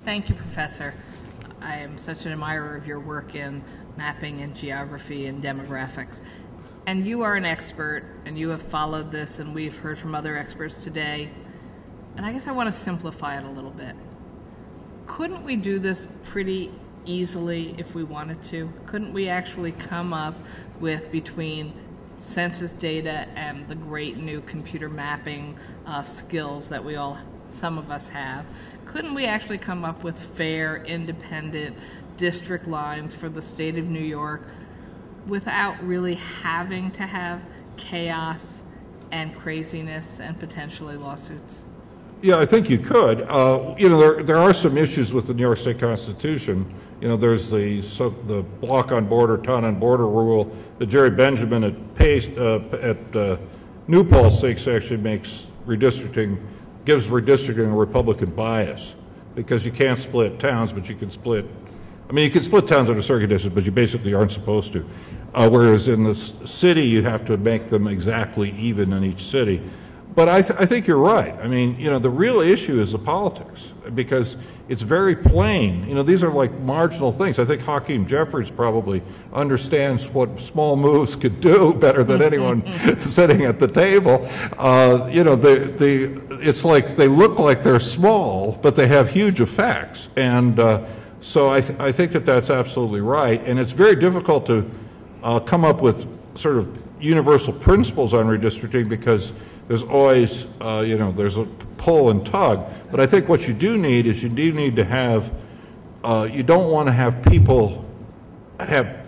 Thank you, Professor. I am such an admirer of your work in mapping and geography and demographics. And you are an expert, and you have followed this, and we've heard from other experts today. And I guess I want to simplify it a little bit. Couldn't we do this pretty easily if we wanted to? Couldn't we actually come up with, between census data and the great new computer mapping skills that some of us have, couldn't we actually come up with fair, independent district lines for the state of New York without really having to have chaos and craziness and potentially lawsuits? Yeah, I think you could. There are some issues with the New York State Constitution. There's the block on border, town on border rule that Jerry Benjamin at New Paltz Stakes actually gives redistricting a Republican bias, because you can't split towns, but you can split towns under circuit districts, but you basically aren't supposed to. Whereas in the city, you have to make them exactly even in each city. But I think you're right. I mean, the real issue is the politics, because it's very plain. These are like marginal things. I think Hakeem Jeffries probably understands what small moves could do better than anyone sitting at the table. It's like they look like they're small, but they have huge effects. And so I think that that's absolutely right. And it's very difficult to come up with sort of universal principles on redistricting, because there's always, there's a pull and tug. But I think what you do need is you need to have, you don't want to have people have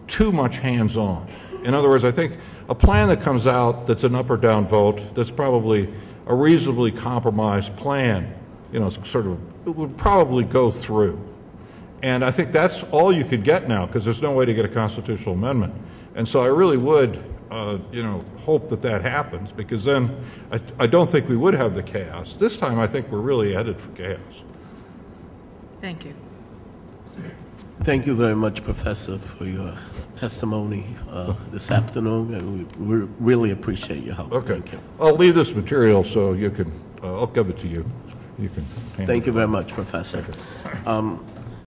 too much hands-on. In other words, I think a plan that comes out that's an up or down vote, that's probably a reasonably compromised plan, it would probably go through. And I think that's all you could get now, because there's no way to get a constitutional amendment. And so I really would hope that happens, because then I don't think we would have the chaos. This time I think we're really headed for chaos. Thank you. Thank you very much, Professor, for your testimony this afternoon, and we really appreciate your help. Okay. Thank you. I'll leave this material so you can, I'll give it to you. You can. Thank you very much, Professor.